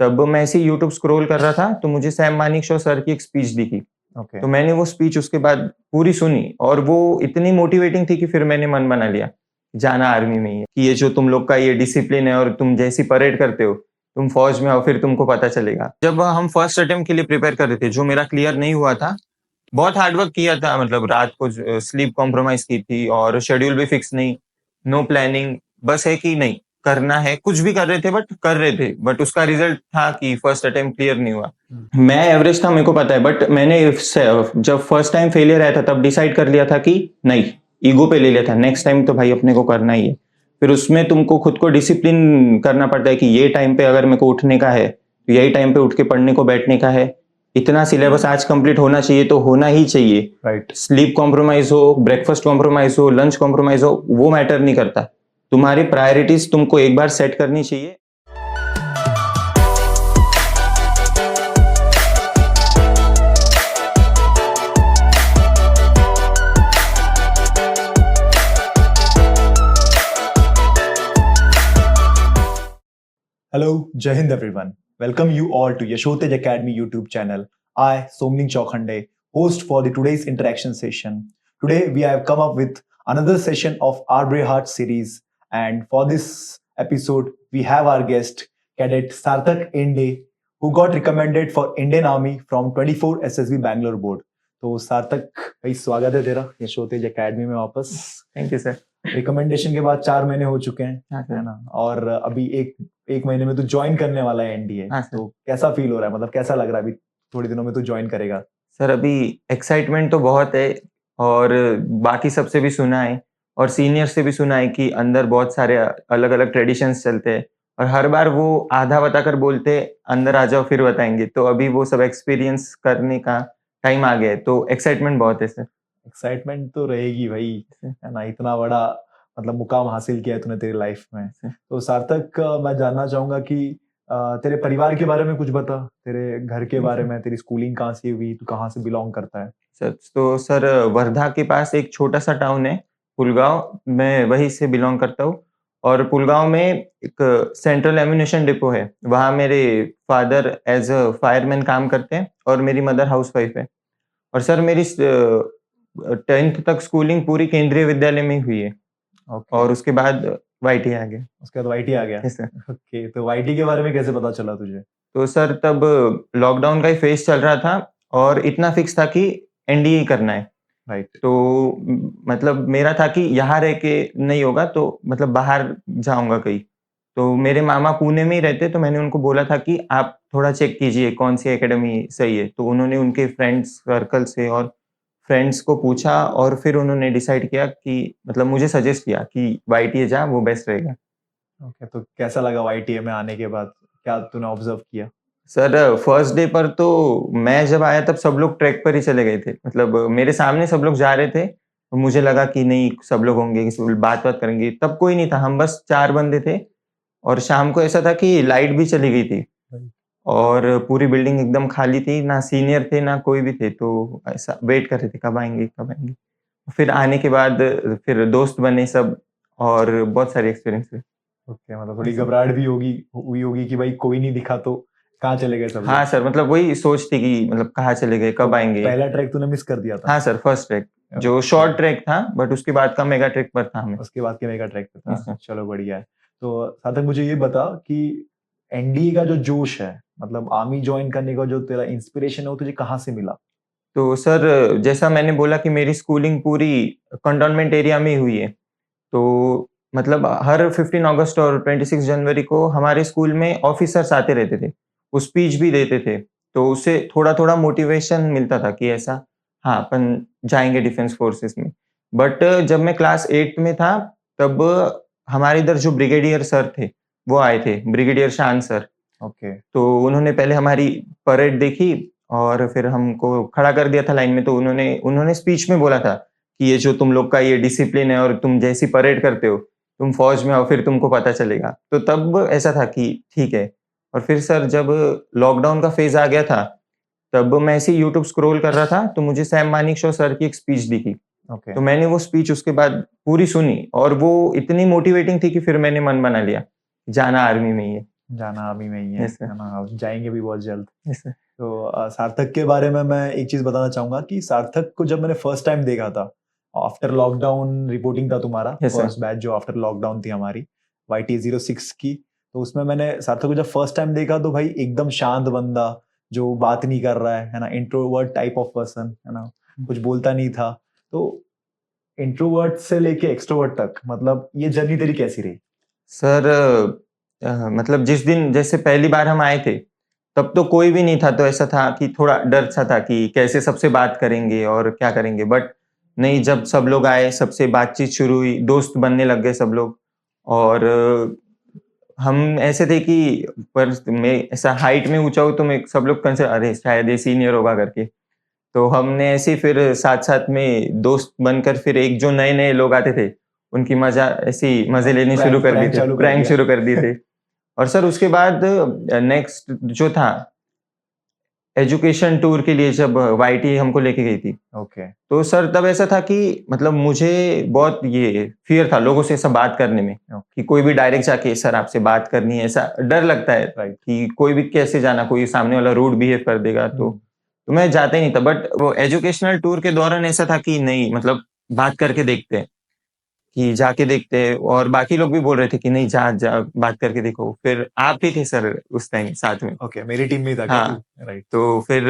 तब मैं ऐसे ही यूट्यूब स्क्रॉल कर रहा था तो मुझे सैम मानेकशॉ सर की एक स्पीच दिखी। ओके तो मैंने वो स्पीच उसके बाद पूरी सुनी और वो इतनी मोटिवेटिंग थी कि फिर मैंने मन बना लिया जाना आर्मी में ही है कि ये जो तुम लोग का ये डिसिप्लिन है और तुम जैसी परेड करते हो तुम फौज में आओ फिर तुमको पता चलेगा। जब हम फर्स्ट अटेम्प्ट के लिए प्रिपेयर कर रहे थे जो मेरा क्लियर नहीं हुआ था, बहुत हार्डवर्क किया था, मतलब रात को स्लीप कॉम्प्रोमाइज की थी और शेड्यूल भी फिक्स नहीं, नो प्लानिंग, बस है कि नहीं करना है, कुछ भी कर रहे थे बट कर रहे थे, बट उसका रिजल्ट था कि फर्स्ट अटेम्प्ट क्लियर नहीं हुआ। मैं एवरेज था मेरे को पता है, बट मैंने जब फर्स्ट टाइम फेलियर आया था तब डिसाइड कर लिया था कि नहीं, ईगो पे ले लिया था, नेक्स्ट टाइम तो भाई अपने को करना ही है। फिर उसमें तुमको खुद को डिसिप्लिन करना पड़ता है कि ये टाइम पे अगर मेरे को उठने का है तो यही टाइम पे उठ के पढ़ने को बैठने का है, इतना सिलेबस आज कंप्लीट होना चाहिए तो होना ही चाहिए। राइट स्लीप कॉम्प्रोमाइज हो, ब्रेकफास्ट कॉम्प्रोमाइज हो, लंच कॉम्प्रोमाइज हो, वो मैटर नहीं करता, तुम्हारी प्रायोरिटीज तुमको एक बार सेट करनी चाहिए। Hello, Jai Hind everyone. Welcome you all to Yashotej Academy YouTube channel. I, Somning Chaukhande, host for the today's interaction session. Today we have come up with another session of our Braveheart series, and for this episode we have our guest Cadet Sarthak Ende, who got recommended for Indian Army from 24 SSB Bangalore board. तो सार्थक भाई स्वागत है तेरा यशोतेज academy में वापस। Thank you sir. Recommendation के बाद 4 महीने हो चुके हैं, हाँ है सर। ना, और अभी एक महीने में तू ज्वाइन करने वाला है एनडीए। हाँ सर। तो कैसा फील हो रहा है, मतलब कैसा लग रहा है अभी थोड़ी दिनों में तू ज्वाइन करेगा? सर अभी एक्साइटमेंट तो बहुत है और बाकी सबसे भी सुना है और सीनियर से भी सुना है कि अंदर बहुत सारे अलग अलग ट्रेडिशंस चलते हैं और हर बार वो आधा बताकर बोलते अंदर आ जाओ फिर बताएंगे, तो अभी वो सब एक्सपीरियंस करने का टाइम आ गया है, तो एक्साइटमेंट बहुत है सर। एक्साइटमेंट तो रहेगी भाई, है ना, इतना बड़ा मतलब मुकाम हासिल किया है तूने तेरी लाइफ में। तो सार्थक मैं जानना चाहूंगा कि तेरे परिवार के बारे में कुछ बता, तेरे घर के बारे में, तेरी स्कूलिंग कहाँ से हुई, तू कहाँ से बिलोंग करता है? सर तो सर वर्धा के पास एक छोटा सा टाउन है पुलगांव, मैं वहीं से बिलोंग करता हूँ और पुलगांव में एक सेंट्रल एम्यूनेशन डिपो है, वहाँ मेरे फादर एज अ फायरमैन काम करते हैं और मेरी मदर हाउसवाइफ है। और सर मेरी 10th तक स्कूलिंग पूरी केंद्रीय विद्यालय में ही हुई है ओके, और उसके बाद वाईटी आ गया। उसके बाद वाईटी आ गया। Yes sir. ओके, तो वाईटी के बारे में कैसे पता चला तुझे? तो सर तब लॉकडाउन का ही फेज चल रहा था और इतना फिक्स था कि एनडीए करना है। राइट, तो मतलब मेरा था कि यहाँ रह के नहीं होगा तो मतलब बाहर जाऊंगा कहीं। तो मेरे मामा पुणे में ही रहते, तो मैंने उनको बोला था कि आप थोड़ा चेक कीजिए कौन सी एकेडमी सही है। तो उन्होंने उनके फ्रेंड्स सर्कल से और फ्रेंड्स को पूछा और फिर उन्होंने डिसाइड किया कि मतलब मुझे सजेस्ट किया कि वाईटीए जा, वो बेस्ट रहेगा। ओके, तो कैसा लगा वाईटीए में आने के बाद, क्या तूने ऑब्जर्व किया? सर फर्स्ट डे पर तो मैं जब आया तब सब लोग ट्रैक पर ही चले गए थे, मतलब मेरे सामने सब लोग जा रहे थे, तो मुझे लगा कि नहीं सब लोग होंगे, किसी बात करेंगे, तब कोई नहीं था, हम बस 4 बंदे थे और शाम को ऐसा था कि लाइट भी चली गई थी और पूरी बिल्डिंग एकदम खाली थी, ना सीनियर थे ना कोई भी थे, तो ऐसा वेट कर रहे थे कब आएंगे कब आएंगे। फिर आने के बाद फिर दोस्त बने सब और बहुत सारे एक्सपीरियंस हुए। ओके, मतलब थोड़ी घबराहट भी हुई होगी कि भाई कोई नहीं दिखा तो कहाँ चले गए सब हाँ लोग? सर, मतलब वही सोच थी कि मतलब कहाँ चले गए कब आएंगे। पहला ट्रैक तूने मिस कर दिया था? हाँ सर, फर्स्ट ट्रैक जो शॉर्ट ट्रैक था, बट उसके बाद का मेगा ट्रैक पर था हमें। उसके बाद के मेगा ट्रैक पे था। Yes, sir. चलो बढ़िया है। तो सार्थक मुझे ये बता कि एनडीए का जो जोश है, मतलब आर्मी ज्वाइन करने का जो तेरा इंस्पिरेशन है, वो तुझे कहाँ से मिला? तो सर जैसा मैंने बोला कि मेरी स्कूलिंग पूरी कंटोनमेंट एरिया में ही हुई है, तो मतलब हर 15 अगस्त और 26 जनवरी को हमारे स्कूल में ऑफिसर्स आते रहते थे, वो स्पीच भी देते थे, तो उससे थोड़ा थोड़ा मोटिवेशन मिलता था कि ऐसा हाँ अपन जाएंगे डिफेंस फोर्सेस में। बट जब मैं क्लास 8 में था तब हमारे इधर जो ब्रिगेडियर सर थे वो आए थे, ब्रिगेडियर शान सर। ओके, तो उन्होंने पहले हमारी परेड देखी और फिर हमको खड़ा कर दिया था लाइन में, तो उन्होंने उन्होंने स्पीच में बोला था कि ये जो तुम लोग का ये डिसिप्लिन है और तुम जैसी परेड करते हो तुम फौज में आओ फिर तुमको पता चलेगा। तो तब ऐसा था कि ठीक है। और फिर सर जब लॉकडाउन का फेज आ गया था तब मैं ऐसे ही यूट्यूब स्क्रॉल कर रहा था तो मुझे सैम मानेकशॉ सर की एक स्पीच दिखी। ओके, तो मैंने वो स्पीच उसके बाद पूरी सुनी और वो इतनी मोटिवेटिंग थी कि फिर मैंने मन बना लिया जाना आर्मी में ही है। जाना आर्मी में ही है Yes, sir. है ना, अब जाएंगे भी बहुत जल्द। Yes, sir. तो सार्थक के बारे में मैं एक चीज बताना चाहूंगा कि सार्थक को जब मैंने फर्स्ट टाइम देखा था, आफ्टर लॉकडाउन रिपोर्टिंग था तुम्हारा Yes, sir. फर्स्ट बैच जो आफ्टर लॉकडाउन थी हमारी YT06 की। तो उसमें मैंने सार्थक को जब फर्स्ट टाइम देखा तो भाई एकदम शांत बंदा जो बात नहीं कर रहा है ना, इंट्रोवर्ट टाइप ऑफ पर्सन है ना, कुछ बोलता नहीं था। तो इंट्रोवर्ट से लेके एक्सट्रोवर्ट तक मतलब ये जर्नी तेरी कैसी रही? सर मतलब जिस दिन जैसे पहली बार हम आए थे तब तो कोई भी नहीं था, तो ऐसा था कि थोड़ा डर सा था कि कैसे सबसे बात करेंगे और क्या करेंगे। बट नहीं, जब सब लोग आए, सबसे बातचीत शुरू हुई, दोस्त बनने लग गए सब लोग। और हम ऐसे थे कि पर मैं ऐसा हाइट में ऊंचा हूँ तो मैं सब लोग कंसिडर, अरे शायद ये सीनियर होगा करके। तो हमने ऐसे ही फिर साथ साथ में दोस्त बनकर फिर एक जो नए नए लोग आते थे उनकी मजा ऐसी मजे लेनी Prank- शुरू कर दी prank थे, चालू कर प्रैंक दिया। शुरू कर दिए थे। और सर उसके बाद नेक्स्ट जो था एजुकेशन टूर के लिए, जब वाईटी हमको लेके गई थी, ओके तो सर तब ऐसा था कि मतलब मुझे बहुत ये फियर था लोगों से ऐसा बात करने में, कि कोई भी डायरेक्ट जाके सर आपसे बात करनी है, ऐसा डर लगता है राइट कि कोई भी कैसे जाना, कोई सामने वाला रूड बिहेव कर देगा तो मैं जाता ही नहीं था। बट वो एजुकेशनल टूर के दौरान ऐसा था कि नहीं, मतलब बात करके देखते हैं, कि जाके देखते हैं। और बाकी लोग भी बोल रहे थे कि नहीं, जा जा बात करके देखो। फिर आप भी थे सर उस टाइम साथ में। ओके मेरी टीम में ही था क्या हाँ। तू? राइट तो फिर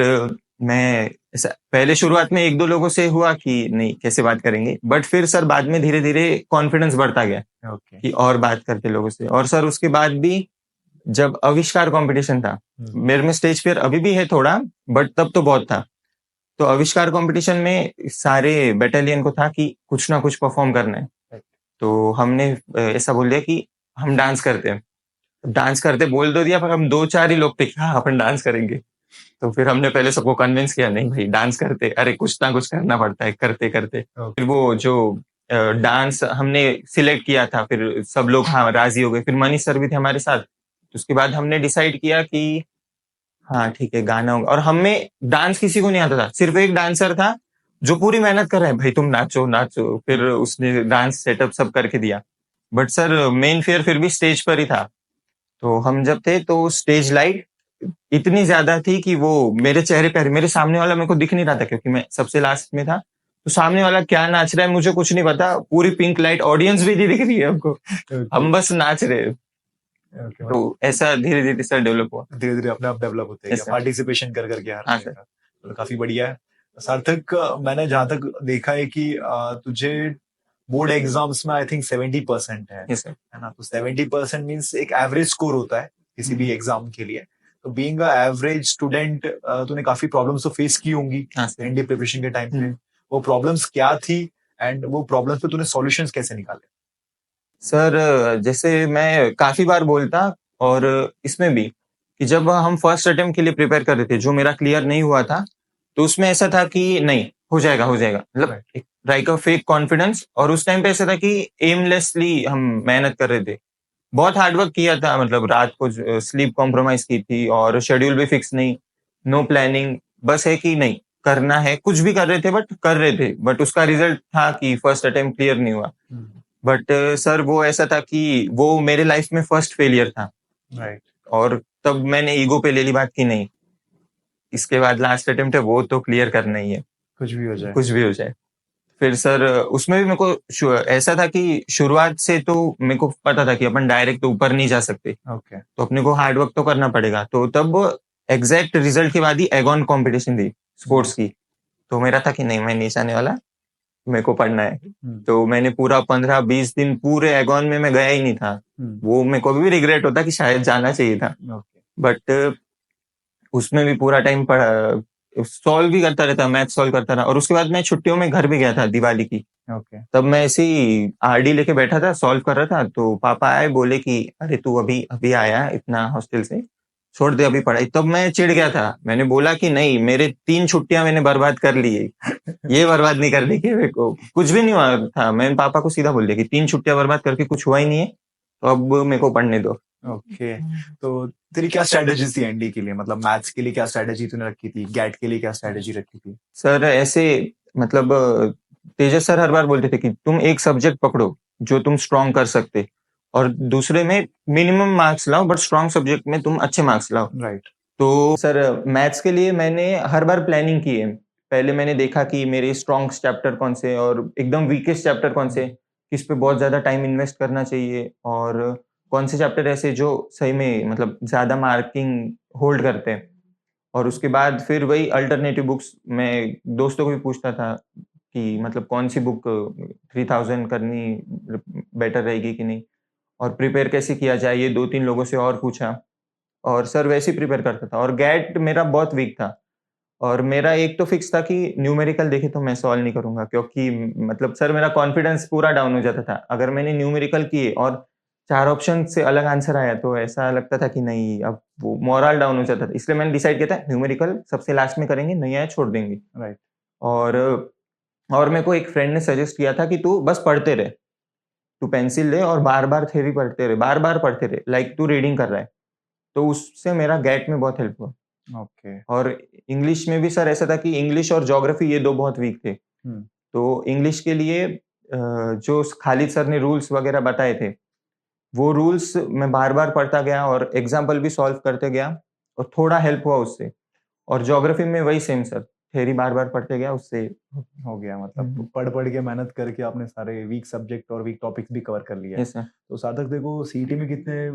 मैं ऐसा पहले शुरुआत में एक दो लोगों से हुआ कि नहीं कैसे बात करेंगे, बट फिर सर बाद में धीरे धीरे कॉन्फिडेंस बढ़ता गया ओके कि और बात करते लोगों से। और सर उसके बाद भी जब आविष्कार कंपटीशन था, मेरे में स्टेज फियर अभी भी है थोड़ा, बट तब तो बहुत था। तो आविष्कार कंपटीशन में सारे बटालियन को था कि कुछ ना कुछ परफॉर्म करना है। तो हमने ऐसा बोल दिया कि हम डांस करते हैं। डांस करते बोल दो दिया, पर हम दो चार ही लोग थे कि हाँ अपन डांस करेंगे। तो फिर हमने पहले सबको कन्विंस किया, नहीं भाई डांस करते, अरे कुछ ना कुछ करना पड़ता है, करते करते। फिर वो जो डांस हमने सिलेक्ट किया था, फिर सब लोग हाँ राजी हो गए। फिर मनीष सर भी थे हमारे साथ। तो उसके बाद हमने डिसाइड किया कि हाँ ठीक है गाना होगा। और हमें डांस किसी को नहीं आता था, सिर्फ एक डांसर था जो पूरी मेहनत कर रहा है, भाई तुम नाचो नाचो। फिर उसने डांस सेटअप सब करके दिया। बट सर मेन फेयर फिर भी स्टेज पर ही था। तो हम जब थे तो स्टेज लाइट इतनी ज्यादा थी कि वो मेरे चेहरे पे, मेरे सामने वाला मेरे को दिख नहीं रहा था क्योंकि मैं सबसे लास्ट में था। तो सामने वाला क्या नाच रहा है मुझे कुछ नहीं पता, पूरी पिंक लाइट, ऑडियंस भी नहीं दिख रही है हमको, हम बस नाच रहे हैं। तो ऐसा धीरे धीरे सर डेवलप हुआ। धीरे धीरे अपने आप डेवलप होते हैं Yes, sir. पार्टिसिपेशन कर करके यार। हाँ सर। तो काफी बढ़िया है। सार्थक मैंने जहां तक देखा है कि तुझे बोर्ड एग्जाम्स में आई थिंक 70% है Yes, sir. है ना? तो 70% मीन्स एक एवरेज स्कोर होता है किसी भी एग्जाम के लिए। तो बीइंग अ एवरेज स्टूडेंट तूने काफी प्रॉब्लम्स तो फेस की होंगी हाँ सर। एनडी प्रिपरेशन के टाइम पे। वो प्रॉब्लम्स क्या थी एंड वो प्रॉब्लम्स पे तूने सॉल्यूशंस कैसे निकाले? सर जैसे मैं काफी बार बोलता, और इसमें भी कि जब हम फर्स्ट अटेम्प्ट के लिए प्रिपेयर कर रहे थे, जो मेरा क्लियर नहीं हुआ था, तो उसमें ऐसा था कि नहीं हो जाएगा हो जाएगा, मतलब लाइक अ फेक कॉन्फिडेंस। और उस टाइम पे ऐसा था कि एमलेसली हम मेहनत कर रहे थे, बहुत हार्डवर्क किया था, मतलब रात को स्लीप कॉम्प्रोमाइज की थी, और शेड्यूल भी फिक्स नहीं, नो प्लानिंग, बस है कि नहीं करना है, कुछ भी कर रहे थे बट कर रहे थे। बट उसका रिजल्ट था कि फर्स्ट अटेम्प्ट क्लियर नहीं हुआ। बट सर वो ऐसा था कि वो मेरे लाइफ में फर्स्ट फेलियर था। राइट और तब मैंने ईगो पे ले ली बात की नहीं, इसके बाद लास्ट अटेम्प्ट है वो तो क्लियर करना ही है, कुछ भी हो जाए। कुछ भी हो जाए। फिर सर उसमें भी मेरे को ऐसा था कि शुरुआत से तो मेरे को पता था कि अपन डायरेक्ट तो ऊपर नहीं जा सकते, ओके तो अपने को हार्डवर्क तो करना पड़ेगा। तो तब एग्जैक्ट रिजल्ट के बाद ही एगॉन कंपटीशन थी स्पोर्ट्स की, तो मेरा था कि नहीं मैं नहीं जाने वाला, मेरे को पढ़ना है। तो मैंने पूरा 15-20 दिन पूरे एगॉन में मैं गया ही नहीं था। वो मेरे को भी रिग्रेट होता कि शायद जाना चाहिए था। बट उसमें भी पूरा टाइम पढ़ा, सॉल्व भी करता रहता, मैथ सॉल्व करता रहा। और उसके बाद मैं छुट्टियों में घर भी गया था दिवाली की। तब मैं ऐसे ही आरडी लेके बैठा था, सॉल्व कर रहा था, तो पापा आए, बोले कि अरे तू अभी अभी आया इतना हॉस्टल से, छोड़ दे अभी पढ़ाई। तब मैं चिढ़ गया था, मैंने बोला कि नहीं, मेरे 3 छुट्टियां मैंने बर्बाद कर ली है, ये बर्बाद नहीं करने की मेरे को, कुछ भी नहीं हुआ था। मैंने पापा को सीधा बोल दिया कि 3 छुट्टियां बर्बाद करके कुछ हुआ ही नहीं है, तो अब मेरे को पढ़ने दो। ओके तो तेरी क्या स्ट्रेटेजी थी एनडी के लिए, मतलब मैथ्स के लिए क्या स्ट्रेटेजी तूने रखी थी, गैट के लिए क्या स्ट्रेटेजी रखी थी? सर ऐसे मतलब तेजस सर हर बार बोलते थे कि तुम एक सब्जेक्ट पकड़ो जो तुम स्ट्रॉन्ग कर सकते, और दूसरे में मिनिमम मार्क्स लाओ बट स्ट्रॉन्ग सब्जेक्ट में तुम अच्छे मार्क्स लाओ। राइट। तो सर मैथ्स के लिए मैंने हर बार प्लानिंग की है। पहले मैंने देखा कि मेरे स्ट्रॉन्ग चैप्टर कौन से और एकदम वीकेस्ट चैप्टर कौन से, किस पे बहुत ज़्यादा टाइम इन्वेस्ट करना चाहिए और कौन से चैप्टर ऐसे जो सही में मतलब ज़्यादा मार्किंग होल्ड करते हैं। और उसके बाद फिर वही अल्टरनेटिव बुक्स मैं दोस्तों को भी पूछता था कि मतलब कौन सी बुक 3000 करनी बेटर रहेगी कि नहीं और प्रिपेयर कैसे किया जाए, ये 2-3 लोगों से और पूछा और सर वैसे ही प्रिपेयर करता था। और गैट मेरा बहुत वीक था और मेरा एक तो फिक्स था कि न्यूमेरिकल देखे तो मैं सॉल्व नहीं करूँगा क्योंकि मतलब सर मेरा कॉन्फिडेंस पूरा डाउन हो जाता था। अगर मैंने न्यूमेरिकल किए और 4 ऑप्शन से अलग आंसर आया तो ऐसा लगता था कि नहीं, अब वो मोरल डाउन हो जाता था। इसलिए मैंने डिसाइड किया था न्यूमेरिकल सबसे लास्ट में करेंगे, नहीं आया छोड़ देंगे। राइट। और मेरे को एक फ्रेंड ने सजेस्ट किया था कि तू बस पढ़ते रहे। तू पेंसिल ले और बार-बार थ्योरी पढ़ते रहे, बार-बार पढ़ते रहे, लाइक तू रीडिंग कर रहा है। तो उससे मेरा गैट में बहुत हेल्प हुआ। ओके। और इंग्लिश में भी सर ऐसा था कि इंग्लिश और ज्योग्राफी ये 2 बहुत वीक थे। हुँ। तो इंग्लिश के लिए जो खालिद सर ने रूल्स वगैरह बताए थे, वो रूल्स मैं बार-बार पढ़ता गया और एग्ज़ाम्पल भी सॉल्व करते गया और थोड़ा हेल्प हुआ उससे। और ज्योग्राफी में वही सेम सर, थ्योरी बार-बार पढ़ते गया उससे। हो गया, मतलब हुँ, पढ़-पढ़ के मेहनत करके आपने सारे वीक सब्जेक्ट और वीक टॉपिक्स भी कवर कर लिया है। Yes sir. तो सार्थक देखो, सीईटी में कितने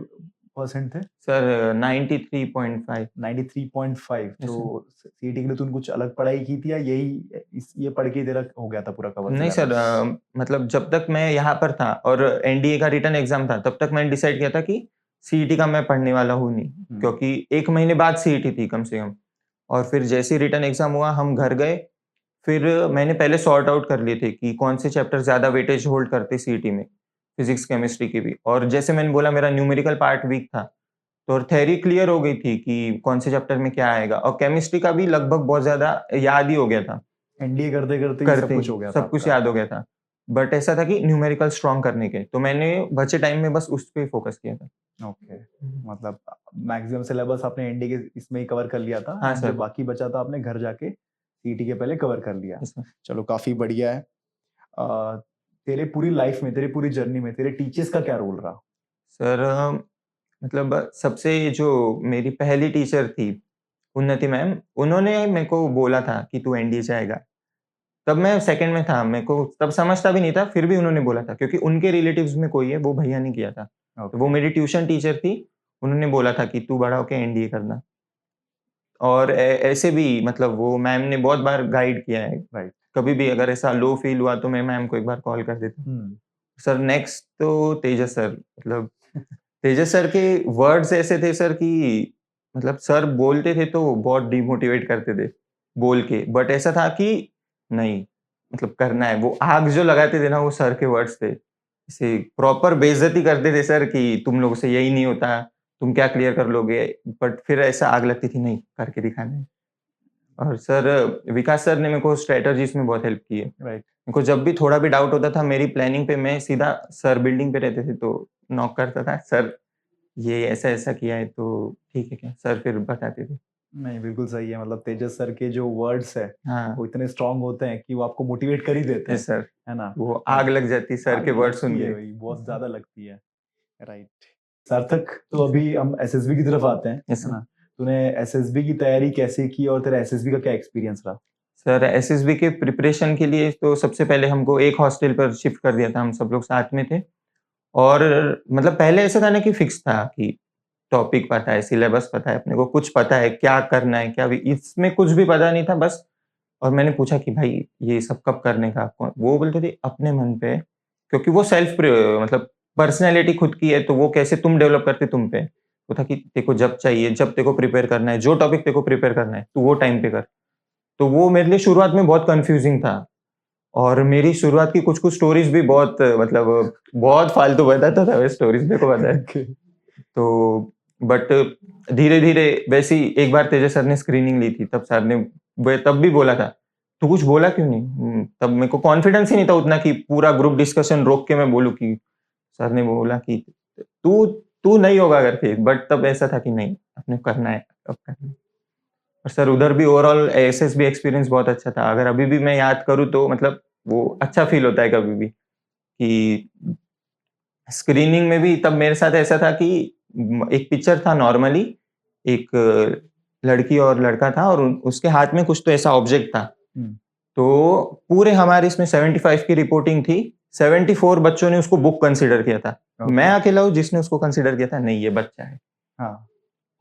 परसेंट थे? सर 93.5। 93.5। Yes sir. तो सीईटी के लिए तूने कुछ अलग पढ़ाई की थी या यही ये पढ़ के तेरा हो गया था पूरा कवर नहीं सर, सिलेबस? मतलब जब तक मैं यहाँ पर था और एनडीए का रिटन एग्ज़ाम था, तब तक मैंने डिसाइड किया था कि सीईटी का मैं पढ़ने वाला हूँ नहीं, हुँ। क्योंकि 1 महीने बाद सीईटी थी कम से कम। और फिर जैसे ही रिटन एग्ज़ाम हुआ, हम घर गए, फिर मैंने पहले सॉर्ट आउट कर लिए थे कि कौन से चैप्टर ज़्यादा वेटेज होल्ड करते सीईटी में, फिज़िक्स, केमिस्ट्री की भी। और जैसे मैंने बोला मेरा न्यूमेरिकल पार्ट वीक था, तो और थ्योरी क्लियर हो गई थी कि कौन से चैप्टर में क्या आएगा और केमिस्ट्री का भी लगभग बहुत ज़्यादा याद ही हो गया था। एनडीए करते-करते ही सब करते कुछ ही, हो गया था सब कुछ आपका। याद हो गया था। बट ऐसा था कि न्यूमेरिकल स्ट्रॉन्ग करने के, तो मैंने बचे टाइम में बस उस पे फोकस किया था। ओके। मतलब मैक्सिमम सिलेबस आपने एनडीए के इसमें ही कवर कर लिया था हाँ एंड जो सर। बाकी बचा था आपने घर जाके सीईटी के पहले कवर कर लिया। Yes sir. चलो, काफ़ी बढ़िया है। तेरे पूरी लाइफ में, तेरी पूरी जर्नी में तेरे टीचर्स का क्या रोल रहा? सर मतलब सबसे जो मेरी पहली टीचर थी, उन्नति मैम, उन्होंने मेरे को बोला था कि तू एनडीए जाएगा। तब मैं सेकंड में था, मेरे को तब समझता भी नहीं था, फिर भी उन्होंने बोला था क्योंकि उनके रिलेटिव्स में कोई है, वो भैया ने किया था। तो वो ओके। मेरी ट्यूशन टीचर थी, उन्होंने बोला था कि तू बड़ा होके एनडीए करना। और ऐसे भी मतलब वो मैम ने बहुत बार गाइड किया है। राइट। कभी भी अगर ऐसा लो फील हुआ तो मैं मैम को एक बार कॉल कर देता हूँ। हुँ। सर नेक्स्ट तो तेजस सर, मतलब तेजस सर के वर्ड्स ऐसे थे सर कि मतलब सर बोलते थे तो बहुत डिमोटिवेट करते थे बोल के, बट ऐसा था कि नहीं, मतलब करना है। वो आग जो लगाते थे ना, वो सर के वर्ड्स थे। ऐसे प्रॉपर बेइज्जती करते थे सर कि तुम लोगों से यही नहीं होता, तुम क्या क्लियर कर लोगे? बट फिर ऐसा आग लगती थी, नहीं करके दिखाना है। और सर विकास सर ने मेरे को स्ट्रैटेजीज़ में बहुत हेल्प की है। राइट। मेरे को जब भी थोड़ा भी डाउट होता था मेरी प्लानिंग पे, मैं सीधा सर बिल्डिंग पे रहते थे तो नॉक करता था, "सर ये ऐसा-ऐसा किया है तो ठीक है क्या?" सर फिर बताते थे। नहीं, बिल्कुल सही है। मतलब तेजस सर के जो वर्ड्स हैं, हाँ, वो इतने स्ट्रॉन्ग होते हैं कि वो आपको मोटिवेट कर ही देते हैं, यस सर। है ना? वो और आग लग जाती सर आग के वर्ड सुन लगती है के। भाई, बहुत ज़्यादा लगती है। राइट। सार्थक, तो अभी हम एसएसबी की तरफ आते हैं, यस है सर। ना? तूने एसएसबी की तैयारी कैसे की और तेरा एसएसबी का क्या एक्सपीरियंस रहा? सर एसएसबी के प्रिपरेशन के लिए तो सबसे पहले हमको एक हॉस्टल पर शिफ्ट कर दिया था, हम सब लोग साथ में थे। और मतलब पहले ऐसा था ना कि फिक्स था कि टॉपिक पता है, सिलेबस पता है, अपने को कुछ पता है, क्या करना है, क्या भी इसमें कुछ भी पता नहीं था बस। और मैंने पूछा कि भाई ये सब कब करने का आपको? वो बोलते थे अपने मन पे है, क्योंकि वो सेल्फ मतलब पर्सनैलिटी खुद की है, तो वो कैसे तुम डेवलप करते तुम पे। वो था कि तेरे को जब चाहिए, जब तेरे को प्रिपेयर करना है, जो टॉपिक तेरे को प्रिपेयर करना है, तू वो टाइम पे कर। तो वो मेरे लिए शुरुआत में बहुत कन्फ्यूज़िंग था। और मेरी शुरुआत की कुछ-कुछ स्टोरीज़ भी बहुत मतलब बहुत फालतू बताता था मैं स्टोरीज़, मेरे को पता है। ओके। तो बट धीरे-धीरे वैसे ही एक बार तेजस सर ने स्क्रीनिंग ली थी, तब सर ने तब भी बोला था, "तू कुछ बोला क्यों नहीं?" तब मेरे को कॉन्फिडेंस ही नहीं था उतना कि पूरा ग्रुप डिस्कशन रोक के मैं बोलूँ कि सर ने बोला कि, "तू तू नहीं होगा करके।" बट तब ऐसा था कि नहीं, अपने को करना है, अब करना है। और सर उधर भी ओवरऑल एसएसबी एक्सपीरियंस बहुत अच्छा था। अगर अभी भी मैं याद करूँ तो मतलब वो अच्छा फ़ील होता है कभी भी कि स्क्रीनिंग में भी तब मेरे साथ ऐसा था कि एक पिक्चर था नॉर्मली, एक लड़की और लड़का था और उसके हाथ में कुछ तो ऐसा ऑब्जेक्ट था। हम्म, तो पूरे हमारे इसमें 75 की रिपोर्टिंग थी, 74 बच्चों ने उसको बुक कंसिडर किया था। ओके, मैं अकेला हूँ जिसने उसको कंसिडर किया था, नहीं ये बच्चा है। हाँ,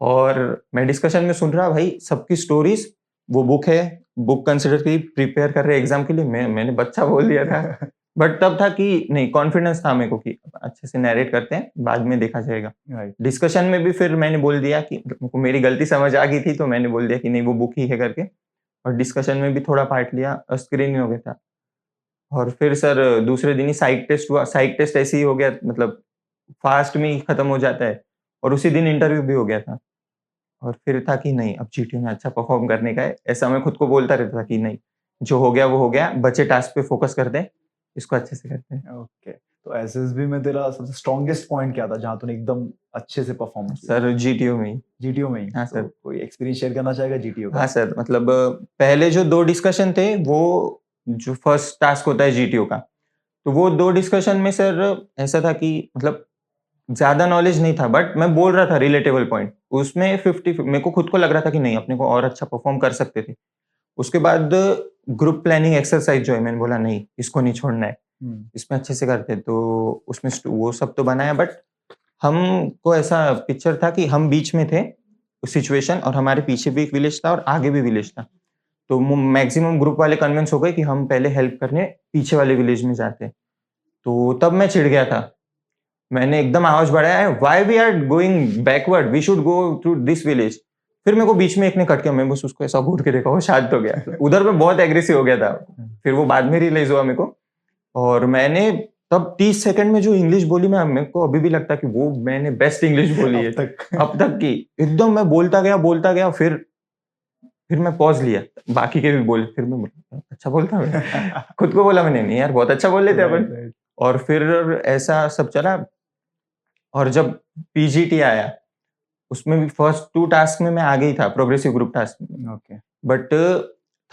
और मैं डिस्कशन में सुन रहा भाई सबकी स्टोरीज, वो बुक है, बुक कंसिडर की, प्रिपेयर कर रहे एग्जाम के लिए, मैंने बच्चा बोल दिया था। बट तब था कि नहीं, कॉन्फिडेंस था मेरे को कि अच्छे से नैरेट करते हैं, बाद में देखा जाएगा। राइट, डिस्कशन में भी फिर मैंने बोल दिया कि मेरे मेरी गलती समझ आ गई थी, तो मैंने बोल दिया कि नहीं वो बुक ही है करके। और डिस्कशन में भी थोड़ा पार्ट लिया, स्क्रीन हो गया था। और फिर सर दूसरे दिन ही साइक टेस्ट हुआ। साइक टेस्ट ऐसे ही हो गया, मतलब फास्ट में ही खत्म हो जाता है, और उसी दिन इंटरव्यू भी हो गया था। और फिर था कि नहीं, अब जीटीयू में अच्छा परफॉर्म करने का है, ऐसा मैं खुद को बोलता रहता था कि नहीं, जो हो गया वो हो गया, बचे टास्क पे फोकस करते हैं, इसको अच्छे से करते हैं। ओके। तो एसएसबी में तेरा सबसे स्ट्रॉन्गेस्ट पॉइंट क्या था जहाँ तूने एकदम अच्छे से परफॉर्म किया? सर जीटीयू में ही। जीटीओ में ही? हाँ तो सर। कोई एक्सपीरियंस शेयर करना चाहेगा जीटीओ का? हाँ सर, मतलब पहले जो 2 डिस्कशन थे, वो जो फर्स्ट टास्क होता है जीटीयू का, तो वो 2 डिस्कशन में सर ऐसा था कि मतलब ज़्यादा नॉलेज नहीं था, बट मैं बोल रहा था रिलेटेबल पॉइंट। उसमें 50 मेरे को खुद को लग रहा था कि नहीं, अपने को और अच्छा परफॉर्म कर सकते थे। उसके बाद ग्रुप प्लानिंग एक्सरसाइज जो है, मैंने बोला नहीं, इसको नहीं छोड़ना है, इसमें अच्छे से करते हैं। तो उसमें वो सब तो बनाया, बट हमको ऐसा पिक्चर था कि हम बीच में थे सिचुएशन, और हमारे पीछे भी एक विलेज था और आगे भी विलेज था। तो मैक्सिमम ग्रुप वाले कन्विंस हो गए कि हम पहले हेल्प करने पीछे वाले विलेज में जाते हैं। तो तब मैं चिढ़ गया था। मैंने एकदम आवाज बढ़ाया, why we are going backward, we should go to this village. फिर मेरे को बीच में एक ने कट किया, मैं बस उसको ऐसा घूर के देखा, वो शांत हो गया। उधर मैं बहुत एग्रेसिव हो गया था। फिर वो बाद में रियलाइज हुआ मेरे को। और मैंने तब 30 सेकंड में जो इंग्लिश बोली, मैं मेरे को अभी भी लगता है कि वो मैंने बेस्ट इंग्लिश बोली है अब तक? अब तक की। एकदम मैं बोलता गया। फिर मैं पॉज लिया, बाकी के भी बोले, फिर मैं बोला अच्छा बोलता मैं। खुद को बोला मैंने, नहीं यार बहुत अच्छा बोल लेते अपन। राइट, राइट, और फिर ऐसा सब चला। और जब पीजीटी आया, उसमें भी फर्स्ट 2 टास्क में मैं आगे ही था, प्रोग्रेसिव ग्रुप टास्क में। ओके, बट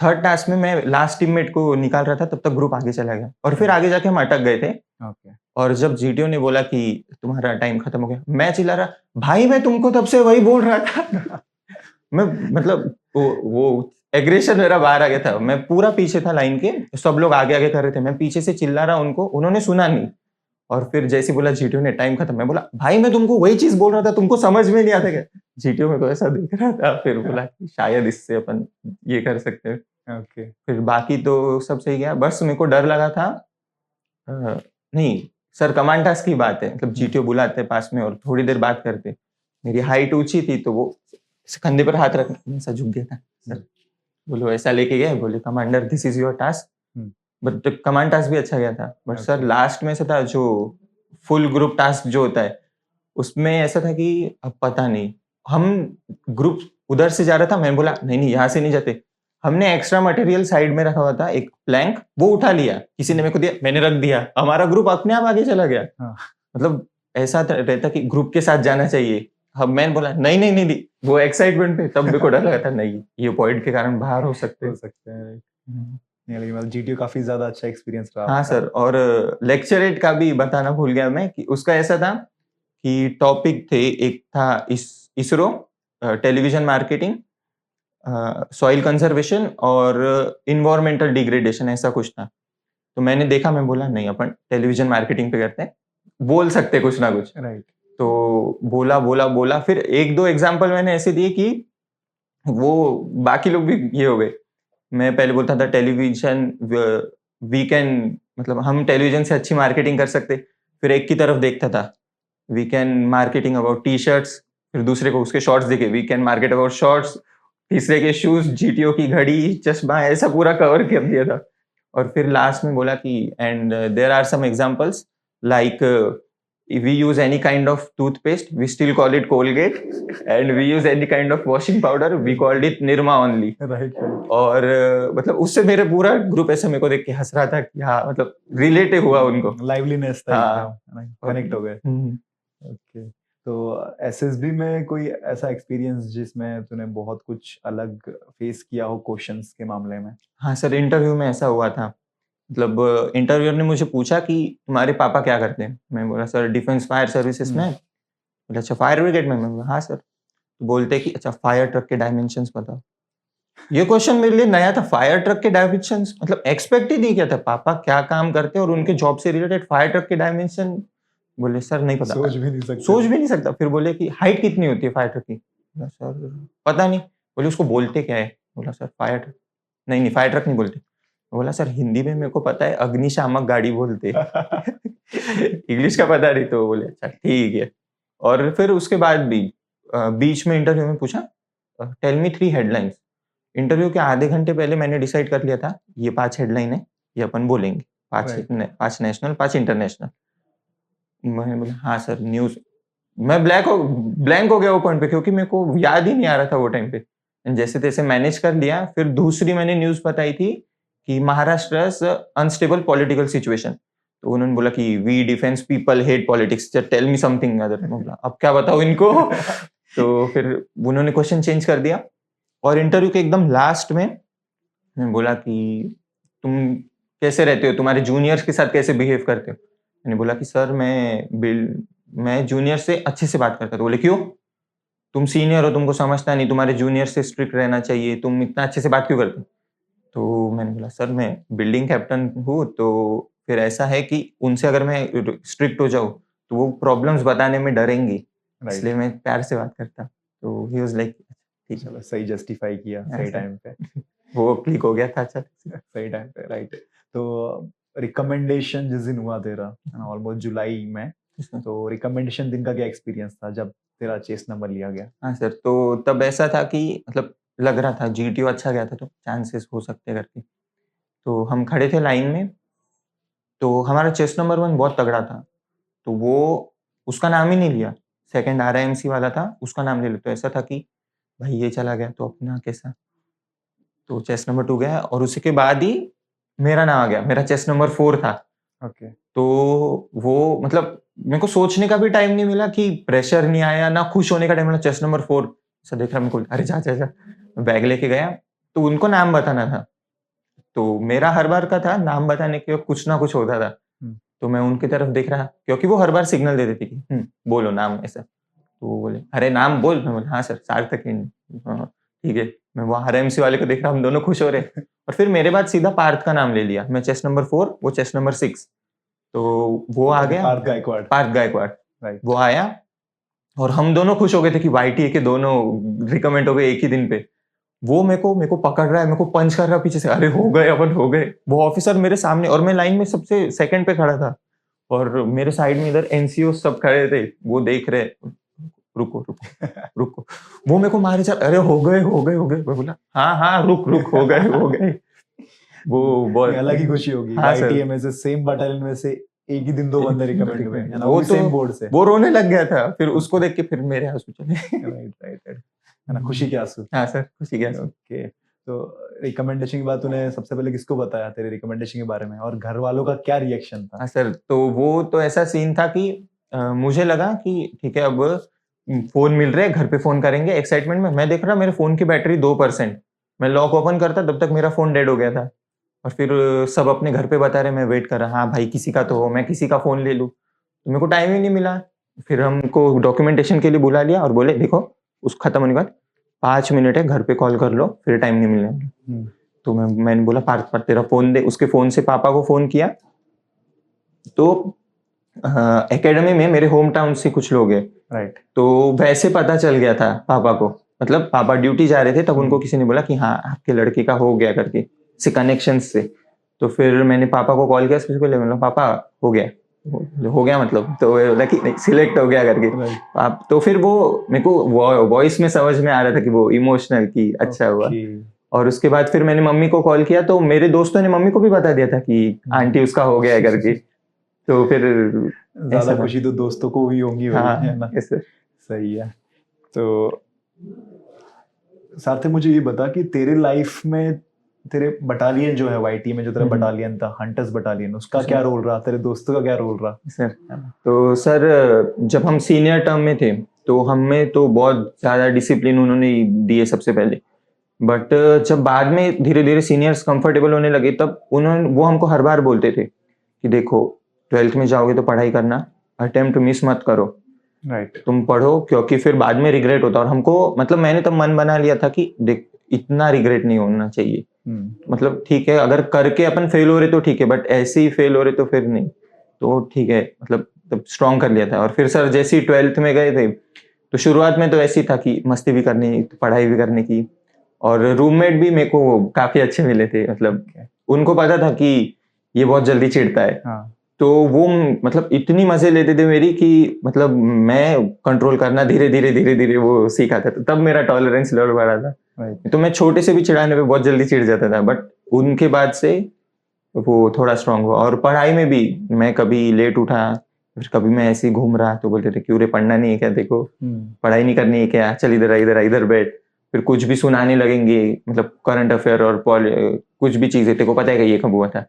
थर्ड टास्क में मैं लास्ट टीममेट को निकाल रहा था, तब तक ग्रुप आगे चला गया, और फिर आगे जाके हम अटक गए थे। ओके, और जब जीटीओ ने बोला कि तुम्हारा टाइम खत्म हो गया, मैं चिल्ला रहा, भाई मैं तुमको तब से वही बोल रहा था। मैं मतलब वो एग्रेशन मेरा बाहर आ गया था। मैं पूरा पीछे था लाइन के, सब लोग आगे आगे कर रहे थे, मैं पीछे से चिल्ला रहा उनको, उन्होंने सुना नहीं। और फिर जैसे बोला जीटीओ ने टाइम खत्म, मैं बोला भाई मैं तुमको वही चीज बोल रहा था, तुमको समझ में नहीं आता क्या? जीटीओ में तो ऐसा देख रहा था, फिर बोला कि शायद इससे अपन ये कर सकते हैं। ओके, फिर बाकी तो सब सही गया, बस मेरे को डर लगा था। नहीं सर, कमांड टास्क की बात है, मतलब जीटीओ बुलाते पास में और थोड़ी देर बात करते। मेरी हाइट ऊंची थी, तो वो कंधे पर हाथ रखने ऐसा झुक गया था। सर बोलो ऐसा लेके गए, बोले commander this is your task. But command task भी अच्छा गया था, बट सर Okay. लास्ट में ऐसा था, जो फुल ग्रुप टास्क जो होता है, उसमें ऐसा था कि अब पता नहीं, हम ग्रुप उधर से जा रहा था, मैंने बोला नहीं नहीं यहाँ से नहीं जाते। हमने एक्स्ट्रा मटेरियल साइड में रखा हुआ था, एक प्लैंक, वो उठा लिया, किसी ने मेरे को दिया, मैंने रख दिया, हमारा ग्रुप अपने आप आगे चला गया। हाँ। मतलब ऐसा रहता कि ग्रुप के साथ जाना चाहिए। हम मैंने बोला नहीं नहीं नहीं नहीं, वो एक्साइटमेंट पे तब मेरे को डर लगा था, नहीं ये पॉइंट के कारण बाहर हो सकते हो हैं। सकते हैं, राइट। नहीं, लेकिन मतलब जीटीओ काफी ज्यादा अच्छा एक्सपीरियंस रहा हाँ आपका। सर, और लेक्चरेट का भी बताना भूल गया मैं, कि उसका ऐसा था कि टॉपिक थे, एक था ISRO, television marketing, soil conservation और इन्वायरमेंटल डिग्रेडेशन, ऐसा कुछ था। तो मैंने देखा, मैं बोला नहीं अपन टेलीविजन मार्केटिंग पे करते हैं, बोल सकते कुछ ना कुछ। राइट, तो बोला बोला बोला, फिर 1-2 एग्जाम्पल मैंने ऐसे दिए कि वो बाकी लोग भी ये हो गए। मैं पहले बोलता था टेलीविजन, वी कैन, मतलब हम टेलीविजन से अच्छी मार्केटिंग कर सकते। फिर एक की तरफ देखता था, we can marketing about T shirts. फिर दूसरे को उसके शॉर्ट्स दिखे, we can market about shorts. तीसरे के शूज, जीटीओ की घड़ी, चश्मा, ऐसा पूरा कवर कर दिया था। और फिर लास्ट में बोला कि and there are some examples, like we use any kind of toothpaste, we still call it Colgate, and we use any kind of washing powder, we called it Nirma only. Right, right, और मतलब उससे मेरे पूरा group ऐसे मेरे को देख के हंस रहा था कि हाँ, मतलब रिलेट हुआ उनको। लाइवलीनेस था हाँ। एकदम, कनेक्ट हो गए। हम्म। ओके। तो एसएसबी में कोई ऐसा एक्सपीरियंस जिसमें तूने बहुत कुछ अलग फेस किया हो क्वेश्चंस के मामले में? हाँ सर, इंटरव्यू में ऐसा हुआ था मतलब इंटरव्यूअर ने मुझे पूछा कि तुम्हारे पापा क्या करते हैं? मैं बोला सर डिफेंस फायर सर्विसेज में। बोला अच्छा फायर ब्रिगेड में? मैं बोला हाँ सर। तो बोलते कि अच्छा फायर ट्रक के डायमेंशंस बताओ। ये क्वेश्चन मेरे लिए नया था, फायर ट्रक के डायमेंशंस, मतलब एक्सपेक्ट ही नहीं किया था। पापा क्या काम करते हैं और उनके जॉब से रिलेटेड फायर ट्रक के डायमेंशन। बोले सर नहीं पता। सोच भी नहीं सकते। सोच भी नहीं सकता। फिर बोले कि हाइट कितनी होती है फायर ट्रक की? बोला सर पता नहीं। बोले उसको बोलते क्या है? बोला सर फायर ट्रक। नहीं नहीं फायर ट्रक नहीं बोलते। बोला सर हिंदी में मेरे को पता है अग्निशामक गाड़ी बोलते। इंग्लिश का पता नहीं। तो बोले अच्छा ठीक है। और फिर उसके बाद भी बीच में इंटरव्यू में पूछा टेल मी 3 हेडलाइंस। इंटरव्यू के आधे घंटे पहले मैंने डिसाइड कर लिया था ये 5 हेडलाइन है, ये अपन बोलेंगे। 5 नेशनल 5 इंटरनेशनल। मैंने बोला हाँ सर न्यूज। मैं ब्लैंक हो गया वो पॉइंट पे, क्योंकि मेरे को याद ही नहीं आ रहा था वो टाइम पे। जैसे तैसे मैनेज कर लिया। फिर दूसरी मैंने न्यूज बताई थी कि महाराष्ट्र अनस्टेबल पॉलिटिकल सिचुएशन। तो उन्होंने बोला कि we defence people hate politics, tell me something other. बोला अब क्या बताऊं इनको। तो फिर उन्होंने क्वेश्चन चेंज कर दिया। और इंटरव्यू के एकदम लास्ट में मैंने बोला कि तुम कैसे रहते हो, तुम्हारे जूनियर्स के साथ कैसे बिहेव करते हो? मैंने बोला कि सर मैं जूनियर से अच्छे से बात करता था। बोले क्यों? तुम सीनियर हो, तुमको समझता नहीं, तुम्हारे जूनियर से स्ट्रिक्ट रहना चाहिए, तुम इतना अच्छे से बात क्यों करते? तो मैंने बोला सर मैं बिल्डिंग कैप्टन हूँ, तो फिर ऐसा है कि उनसे अगर मैं स्ट्रिक्ट हो जाऊँ तो वो प्रॉब्लम्स बताने में डरेंगी, इसलिए मैं प्यार से बात करता। तो ही वाज लाइक ठीक है। चलो सही जस्टिफाई किया सही ऐसा। टाइम पे। वो क्लिक हो गया था अच्छा। सही टाइम पे राइट। तो रिकमेंडेशन जिस दिन हुआ तेरा ऑलमोस्ट जुलाई में, तो रिकमेंडेशन दिन का क्या एक्सपीरियंस था जब तेरा चेस नंबर लिया गया? हाँ सर, तो तब ऐसा था कि मतलब लग रहा था जीटीओ अच्छा गया था तो चांसेस हो सकते करके। तो हम खड़े थे लाइन में, तो हमारा चेस नंबर 1 बहुत तगड़ा था। तो वो उसका नाम ही नहीं लिया, सेकंड आरआईएमसी वाला था, उसका नाम ले लिया। तो ऐसा था कि भाई ये चला गया तो अपना कैसा? तो चेस नंबर 2 गया और उसी के बाद ही मेरा नाम आ गया। मेरा चेस नंबर 4 था। ओके। तो वो मतलब मेरे को सोचने का भी टाइम नहीं मिला, कि प्रेशर नहीं आया, ना खुश होने का टाइम मिला। चेस नंबर 4 ऐसा देख रहा मेरे को, अरे जा जा जा। बैग लेके गया, तो उनको नाम बताना था। तो मेरा हर बार का था नाम बताने के कुछ ना कुछ होता था। तो मैं उनकी तरफ देख रहा, क्योंकि वो हर बार सिग्नल दे देती कि बोलो नाम ऐसा। तो वो बोले अरे नाम बोल। मैं बोला हाँ सर सार्थक हिंड। हाँ ठीक है। मैं वो आरएमसी वाले को देख रहा, हम दोनों खुश हो रहे। और फिर मेरे बाद सीधा पार्थ का नाम ले लिया। मैं चेस नंबर 4, वो चेस नंबर 6। तो वो आ गया पार्थ गायकवाड़। पार्थ गायकवाड़। राइट। वो आया और हम दोनों खुश हो गए थे कि वाईटीए के दोनों रिकमेंड हो गए एक ही दिन पे। वो मेरे को पकड़ रहा है, मेरे को पंच कर रहा है पीछे से, अरे हो गए अपन हो गए। वो ऑफिसर मेरे सामने, और मैं लाइन में सबसे सेकंड पे खड़ा था, और मेरे साइड में इधर एनसीओ सब खड़े थे, वो देख रहे रुको रुको रुको। वो मेरे को मारे चल, अरे हो गए हो गए हो गए। मैं बोला हाँ हाँ रुक रुक हो गए हो गए। वो बहुत अलग ही खुशी होगी। हाँ सर। वाईटीए में से सेम बटालियन में से एक ही दिन 2 बंदे रिकमेंड हुए है ना, वो वो भी तो सेम बोर्ड से। वो रोने लग गया था, फिर उसको देख के फिर मेरे आंसू चले। राइट राइट राइट, है ना, खुशी के आंसू। हाँ सर खुशी के आंसू। ओके। तो रिकमेंडेशन की बात तूने सबसे पहले किसको बताया तेरे रिकमेंडेशन के बारे में, और घर वालों का क्या रिएक्शन था? हाँ सर, तो वो तो ऐसा सीन था कि मुझे लगा कि ठीक है अब फोन मिल रहे, घर पे फोन करेंगे। एक्साइटमेंट में मैं देख रहा मेरे फोन की बैटरी 2%। मैं लॉक ओपन करता तब तक मेरा फोन डेड हो गया था। और फिर सब अपने घर पे बता रहे, मैं वेट कर रहा, हाँ भाई किसी का तो हो, मैं किसी का फोन ले लूँ। तो मेरे को टाइम ही नहीं मिला। फिर हमको डॉक्यूमेंटेशन के लिए बुला लिया और बोले देखो उस खत्म होने के बाद 5 मिनट है, घर पे कॉल कर लो, फिर टाइम नहीं मिलने। तो मैंने बोला पार्थ तेरा फोन दे। उसके फोन से पापा को फोन किया, तो एकेडमी में मेरे होम टाउन से कुछ लोग हैं। राइट। तो वैसे पता चल गया था पापा को, मतलब पापा ड्यूटी जा रहे थे तब उनको किसी ने बोला कि हाँ आपके लड़के का हो गया करके, से कनेक्शन से। तो फिर मैंने पापा को कॉल किया सबसे पहले, मतलब पापा हो गया हो गया मतलब। तो बोला कि नहीं सिलेक्ट हो गया करके। आप तो फिर वो मेरे को वॉइस में समझ में आ रहा था कि वो इमोशनल की अच्छा हुआ। और उसके बाद फिर मैंने मम्मी को कॉल किया, तो मेरे दोस्तों ने मम्मी को भी बता दिया था कि आंटी उसका हो गया है करके। तो फिर ज्यादा खुशी तो दोस्तों को भी होंगी हाँ, है ना। ऐसे। सही है। तो साथ ही मुझे ये बता कि तेरे लाइफ में तेरे बटालियन जो है वाईटी में, जो तेरा बटालियन था हंटर्स बटालियन, उसका क्या रोल रहा, तेरे दोस्तों का क्या रोल रहा? सर तो सर जब हम सीनियर टर्म में थे तो हम में तो बहुत ज्यादा डिसिप्लिन उन्होंने दिए सबसे पहले। बट जब बाद में धीरे धीरे सीनियर्स कंफर्टेबल होने लगे तब वो हमको हर बार बोलते थे कि देखो 12th में जाओगे तो पढ़ाई करना, अटेम्प्ट मिस मत करो, राइट। तुम पढ़ो, क्योंकि फिर बाद में रिग्रेट होता। और हमको मतलब मैंने तब मन बना लिया था कि देख इतना रिग्रेट नहीं होना चाहिए, मतलब ठीक है अगर करके अपन फेल हो रहे तो ठीक है, बट ऐसे ही फेल हो रहे तो फिर नहीं, तो ठीक है मतलब तब स्ट्रॉन्ग कर लिया था। और फिर सर जैसे ही 12th में गए थे तो शुरुआत में तो ऐसी था कि मस्ती भी करनी, पढ़ाई भी करने की, और रूममेट भी मेरे को काफी अच्छे मिले थे, मतलब उनको पता था कि ये बहुत जल्दी चिढ़ता है। हाँ। तो वो मतलब इतनी मजे लेते थे मेरी कि मतलब मैं कंट्रोल करना धीरे धीरे वो सीखा था, तो तब मेरा टॉलरेंस लेवल बढ़ा था। तो मैं छोटे से भी चिढ़ाने पे बहुत जल्दी चिढ़ जाता था, बट उनके बाद से वो थोड़ा स्ट्रांग हुआ। और पढ़ाई में भी मैं कभी लेट उठा, फिर कभी मैं ऐसे ही घूम रहा तो बोलते थे क्यों रे, पढ़ना नहीं है क्या, देखो पढ़ाई नहीं करनी है क्या, चल इधर बैठ। फिर कुछ भी सुनाने लगेंगे, मतलब करंट अफेयर और कुछ भी चीजें, तेरे को पता है कि ये कब हुआ था,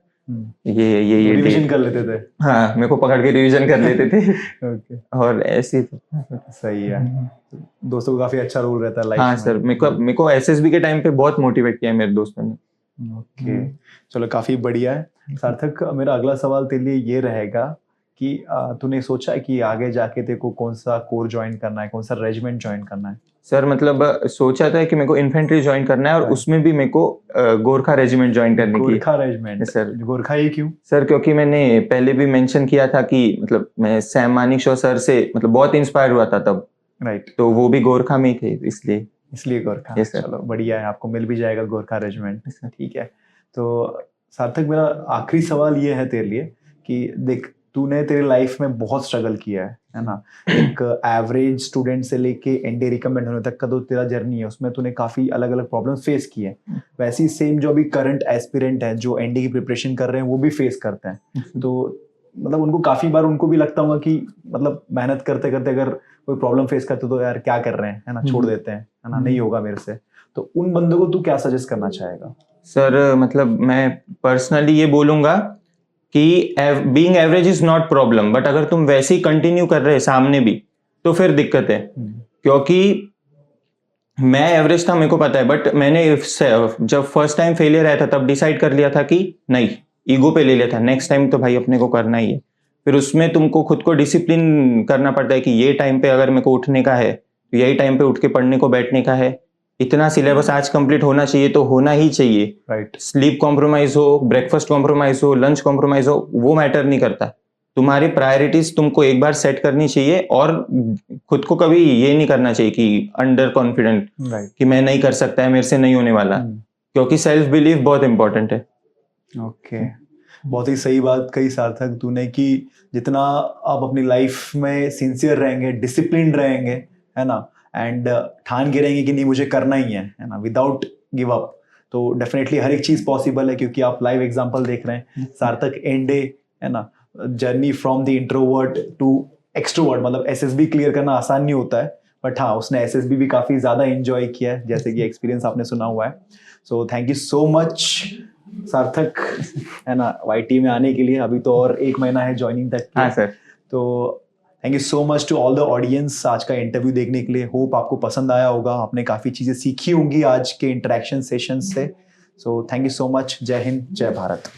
ये रिवीजन कर लेते थे। हाँ, मेरे को पकड़ के रिवीजन कर लेते थे। ओके, और ऐसे सही है। दोस्तों का काफी अच्छा रोल रहता है लाइफ में। हाँ सर, मेरे को एसएसबी के टाइम पे बहुत मोटिवेट किया है मेरे दोस्तों ने। ओके, चलो काफी बढ़िया है। सार्थक, मेरा अगला सवाल तेरे लिए ये रहेगा कि तूने सोचा है कि आगे जाके तेरे को कौन सा कोर ज्वाइन करना है, कौन सा रेजिमेंट ज्वाइन करना है? सर मतलब सोचा था कि मेरे को इन्फेंट्री ज्वाइन करना है, और उसमें भी मेरे को गोरखा रेजिमेंट ज्वाइन करने की। गोरखा रेजिमेंट? सर गोरखा ही क्यों? सर क्योंकि मैंने पहले भी मेंशन किया था कि मतलब मैं सैम मानेकशॉ सर से मतलब बहुत इंस्पायर हुआ था तब, राइट। तो वो भी गोरखा में ही थे, इसलिए गोरखा। Yes, sir. चलो बढ़िया है, आपको मिल भी जाएगा गोरखा रेजिमेंट। ठीक है, तो सार्थक मेरा आखिरी सवाल ये है तेरे लिए कि देख, तूने तेरे लाइफ में बहुत स्ट्रगल किया है ना। एक एवरेज स्टूडेंट से लेके एनडीए रिकमेंड होने तक का तो तेरा जर्नी है, उसमें तूने काफी अलग अलग प्रॉब्लम्स फेस किए हैं। वैसे ही सेम जो अभी करंट एस्पिरेंट है जो एनडीए की प्रिपरेशन कर रहे हैं वो भी फेस करते हैं। तो मतलब उनको काफी बार उनको भी लगता होगा कि मतलब मेहनत करते करते अगर कोई प्रॉब्लम फेस करते तो यार क्या कर रहे हैं, है ना, छोड़ देते हैं, है ना, नहीं होगा मेरे से। तो उन बंदों को तू क्या सजेस्ट करना चाहेगा? सर मतलब मैं पर्सनली ये बोलूंगा कि being average is not problem, but अगर तुम वैसे ही कंटिन्यू कर रहे सामने भी तो फिर दिक्कत है। क्योंकि मैं एवरेज था, मेरे को पता है, बट मैंने जब फर्स्ट टाइम फेलियर आया था तब डिसाइड कर लिया था कि नहीं, ईगो पे ले लिया था, नेक्स्ट टाइम तो भाई अपने को करना ही है। फिर उसमें तुमको खुद को डिसिप्लिन करना पड़ता है कि ये टाइम पे अगर मेरे को उठने का है तो यही टाइम पे उठ के पढ़ने को बैठने का है, इतना सिलेबस आज कंप्लीट होना चाहिए तो होना ही चाहिए। राइट। स्लीप कॉम्प्रोमाइज हो, ब्रेकफास्ट कॉम्प्रोमाइज हो, लंच कॉम्प्रोमाइज हो, वो मैटर नहीं करता। तुम्हारी प्रायोरिटीज तुमको एक बार सेट करनी चाहिए, और खुद को कभी ये नहीं करना चाहिए कि अंडर कॉन्फिडेंट, कि मैं नहीं कर सकता है, मेरे से नहीं होने वाला, क्योंकि सेल्फ बिलीफ बहुत इंपॉर्टेंट है। ओके, बहुत ही सही बात कही सार्थक तूने कि जितना आप अपनी लाइफ में सिंसियर रहेंगे, डिसिप्लिन रहेंगे, है ना, एंड ठान के रहेंगे कि नहीं मुझे करना ही है ना, विदाउट गिव अप, तो डेफिनेटली हर एक चीज पॉसिबल है। क्योंकि आप लाइव एग्जांपल देख रहे हैं सार्थक एनडे, है ना, journey from the introvert to extrovert. मतलब एसएसबी क्लियर करना आसान नहीं होता है, बट हाँ उसने एसएसबी भी काफी ज्यादा एंजॉय किया है, जैसे कि एक्सपीरियंस आपने सुना हुआ है। So thank you so much सार्थक, है ना, वाईटी में आने के लिए। अभी तो और 1 महीना है ज्वाइनिंग तक। हाँ सर। तो thank you so much to all the audience आज का इंटरव्यू देखने के लिए। होप आपको पसंद आया होगा, आपने काफी चीजें सीखी होंगी आज के इंटरेक्शन सेशन से। So thank you so much. जय हिंद, जय भारत।